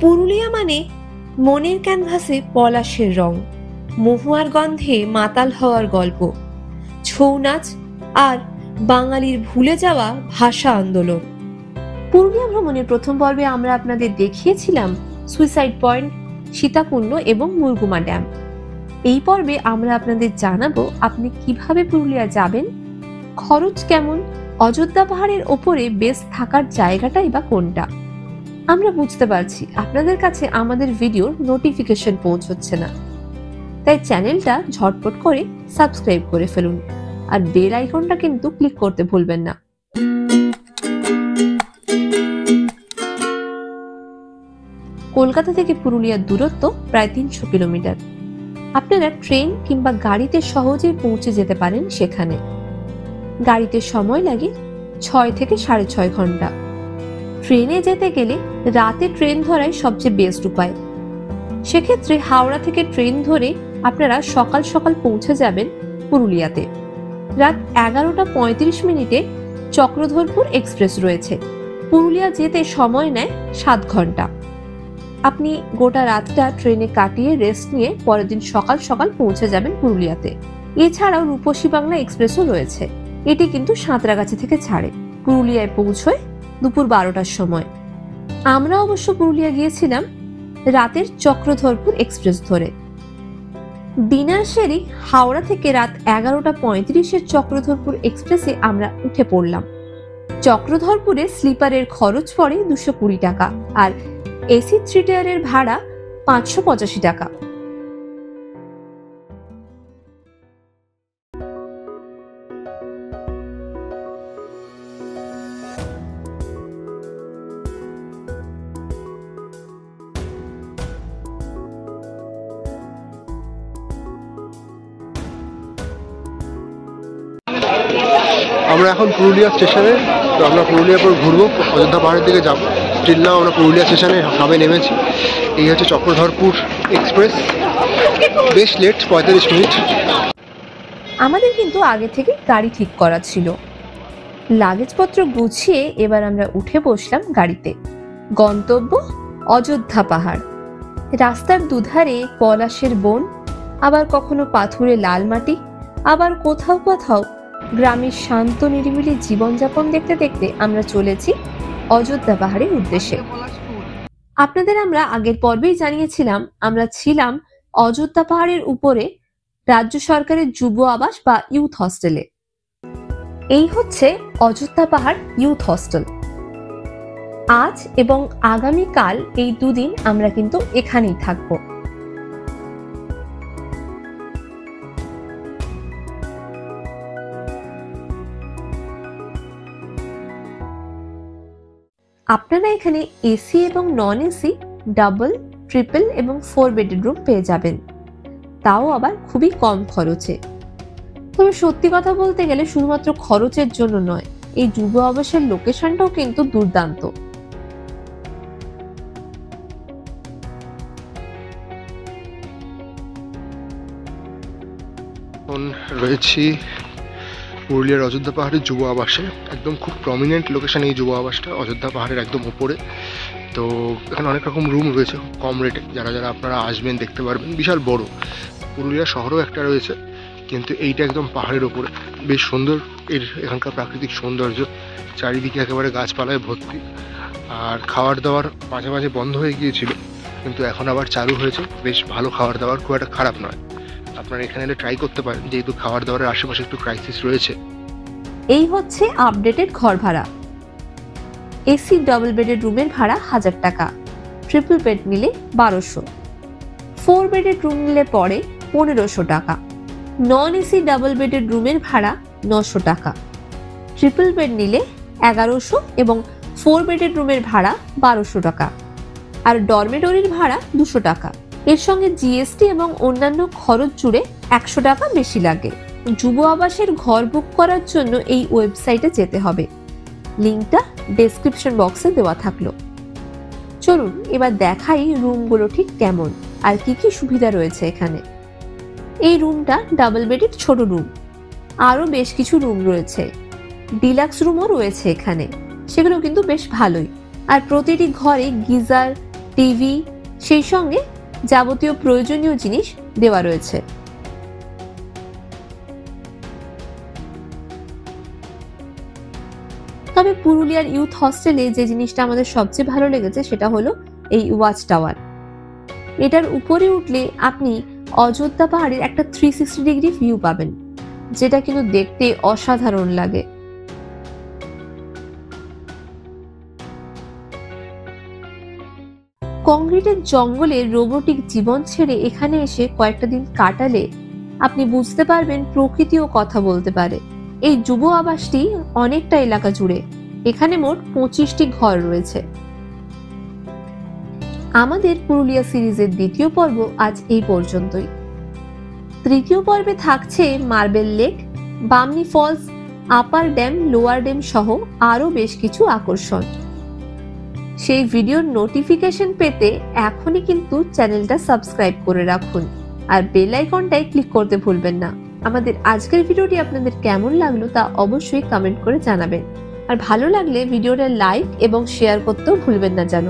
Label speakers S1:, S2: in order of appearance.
S1: পুরুলিয়া মানে মনের ক্যানভাসে পলাশের রং, মহুয়ার গন্ধে মাতাল হওয়ার গল্প, ছৌ নাচ আর বাঙালির ভুলে যাওয়া ভাষা আন্দোলন। পুরুলিয়া ভ্রমণের প্রথম পর্বে আমরা আপনাদের দেখিয়েছিলাম সুইসাইড পয়েন্ট, সীতাকুণ্ড এবং মুরগুমা ড্যাম। এই পর্বে আমরা আপনাদের জানাবো আপনি কিভাবে পুরুলিয়া যাবেন, খরচ কেমন, অযোধ্যা পাহাড়ের ওপরে বেশ থাকার জায়গাটাই বা কোনটা। আমরা বুঝতে পারছি আপনাদের কাছে আমাদের ভিডিওর নোটিফিকেশন পৌঁছচ্ছে না, তাই চ্যানেলটা ঝটপট করে সাবস্ক্রাইব করে ফেলুন আর বেল আইকনটা কিন্তু ক্লিক করতে ভুলবেন না। কলকাতা থেকে পুরুলিয়ার দূরত্ব প্রায় 300 কিলোমিটার। আপনারা ট্রেন কিংবা গাড়িতে সহজেই পৌঁছে যেতে পারেন সেখানে। গাড়িতে সময় লাগে 6 থেকে 6.5 ঘন্টা। ট্রেনে যেতে গেলে রাতে ট্রেন ধরাই সবচেয়ে বেস্ট উপায়। সেক্ষেত্রে হাওড়া থেকে ট্রেন ধরে আপনারা সকাল সকাল পৌঁছে যাবেন পুরুলিয়াতে। রাত 11:35 চক্রধরপুর এক্সপ্রেস রয়েছে। পুরুলিয়া যেতে সময় নেয় 7 ঘন্টা। আপনি গোটা রাতটা ট্রেনে কাটিয়ে রেস্ট নিয়ে পরের দিন সকাল সকাল পৌঁছে যাবেন পুরুলিয়াতে। এছাড়াও রূপসী বাংলা এক্সপ্রেসও রয়েছে। এটি কিন্তু সাঁতরাগাছি থেকে ছাড়ে, পুরুলিয়ায় পৌঁছয় দুপুর 12টার সময়। আমরা অবশ্য পুরুলিয়া গিয়েছিলাম রাতের চক্রধরপুর এক্সপ্রেস ধরে। দিনার সেরি হাওড়া থেকে রাত 11:35 চক্রধরপুর এক্সপ্রেসে আমরা উঠে পড়লাম। চক্রধরপুরে স্লিপারের খরচ পড়ে 220 টাকা আর এসি 3 টায়ারের ভাড়া 585 টাকা।
S2: আমরা এখন পুরুলিয়া স্টেশনে, তো আমরা পুরুলিয়ার পর ঘুরবো, অযোধ্যা পাহাড়ের দিকে যাবো। স্টিল নাও আমরা পুরুলিয়া স্টেশনে সবে নেমেছি। এই হচ্ছে চক্রধরপুর এক্সপ্রেস, বেশ লেট, 45 মিনিট।
S1: আমাদের কিন্তু আগে থেকে গাড়ি ঠিক করা ছিল। লাগেজপত্র গুছিয়ে এবার আমরা উঠে বসলাম গাড়িতে। গন্তব্য অযোধ্যা পাহাড়। রাস্তার দুধারে পলাশের বন, আবার কখনো পাথুরে লাল মাটি, আবার কোথাও কোথাও গ্রামের শান্ত নিরিবিলি জীবনযাপন দেখতে দেখতে আমরা চলেছি অযোধ্যা পাহাড়ের উদ্দেশ্যে। আপনাদের আমরা আগের পর্বেই জানিয়েছিলাম আমরা ছিলাম অযোধ্যা পাহাড়ের উপরে রাজ্য সরকারের যুব আবাস বা ইউথ হস্টেলে। এই হচ্ছে অযোধ্যা পাহাড় ইউথ হস্টেল। আজ এবং আগামীকাল এই দুদিন আমরা কিন্তু এখানেই থাকবো। আপনারা এখানে এসি এবং নন এসি, ডাবল, ট্রিপল এবং 4 বেডের রুম পেয়ে যাবেন, তাও আবার খুবই কম খরচে। তবে সত্যি কথা বলতে গেলে শুধুমাত্র খরচের জন্য নয়, এই যুব আবাসের লোকেশনটাও কিন্তু দুর্দান্ত।
S2: রয়েছি পুরুলিয়ার অযোধ্যা পাহাড়ের যুব আবাসে। একদম খুব প্রমিনেন্ট লোকেশন এই যুব আবাসটা, অযোধ্যা পাহাড়ের একদম উপরে। তো এখানে অনেক রকম রুম রয়েছে কম রেটে, যারা যারা আপনারা আসবেন দেখতে পারবেন। বিশাল বড়, পুরুলিয়া শহরও একটা রয়েছে, কিন্তু এইটা একদম পাহাড়ের ওপরে। বেশ সুন্দর এখানকার প্রাকৃতিক সৌন্দর্য, চারিদিকে একেবারে গাছপালায় ভর্তি। আর খাবার দাবার মাঝে মাঝে বন্ধ হয়ে গিয়েছিল, কিন্তু এখন আবার চালু হয়েছে। বেশ ভালো খাবার দাবার, খুব একটা খারাপ নয়। আপনারা এখানে এলে ট্রাই করতে পারেন, যেহেতু খাবার দাবারের আশেপাশে একটু ক্রাইসিস রয়েছে।
S1: এই হচ্ছে আপডেটেড ঘর ভাড়া। এসি ডাবল বেডের রুমের ভাড়া 1000 টাকা, ট্রিপল বেড নিলে 1200, 4 বেডের রুম নিলে পড়ে 1500 টাকা, নন এসি ডাবল বেডের রুমের ভাড়া 900 টাকা, ট্রিপল বেড নিলে 1100 এবং 4 বেডের রুমের ভাড়া 1200 টাকা, আর ডরমেটরির ভাড়া 200 টাকা। এর সঙ্গে জিএসটি এবং অন্যান্য খরচ জুড়ে 100 টাকা বেশি লাগে। যুব আবাসের ঘর বুক করার জন্য এই ওয়েবসাইটে যেতে হবে, লিঙ্কটা ডেসক্রিপশন বক্সে দেওয়া থাকলো। চলুন এবার দেখাই রুমগুলো ঠিক কেমন আর কি কি সুবিধা রয়েছে এখানে। এই রুমটা ডাবল বেডের ছোট রুম, আরো বেশ কিছু রুম রয়েছে, ডিলাক্স রুমও রয়েছে এখানে, সেগুলো কিন্তু বেশ ভালোই। আর প্রতিটি ঘরে গিজার, টিভি, সেই সঙ্গে যাবতীয় প্রয়োজনীয় জিনিস দেওয়া রয়েছে। তবে পুরুলিয়ার ইউথ হস্টেলে যে জিনিসটা আমাদের সবচেয়ে ভালো লেগেছে সেটা হলো এই ওয়াচ টাওয়ার। এটার উপরে উঠলে আপনি অযোধ্যা পাহাড়ের একটা 360 ডিগ্রি ভিউ পাবেন, যেটা কিন্তু দেখতে অসাধারণ লাগে। কংক্রিটের জঙ্গলে রোবোটিক জীবন ছেড়ে এখানে এসে কয়েকটা দিন কাটালে আপনি বুঝতে পারবেন প্রকৃতিও কথা বলতে পারে। এই যুব আবাসটি অনেকটা এলাকা জুড়ে, এখানে মোট 25টি ঘর রয়েছে। আমাদের পুরুলিয়া সিরিজের দ্বিতীয় পর্ব আজ এই পর্যন্তই। তৃতীয় পর্বে থাকছে marble lake, Bamni falls, upper dam, lower dam সহ আরো বেশ কিছু আকর্ষণ। সেই ভিডিওর নোটিফিকেশন পেতে এখনই কিন্তু চ্যানেলটা সাবস্ক্রাইব করে রাখুন আর বেল আইকনটায় ক্লিক করতে ভুলবেন না। আমাদের আজকের ভিডিওটি আপনাদের কেমন লাগলো তা অবশ্যই কমেন্ট করে জানাবেন, আর ভালো লাগলে ভিডিওটা লাইক এবং শেয়ার করতেও ভুলবেন না যেন।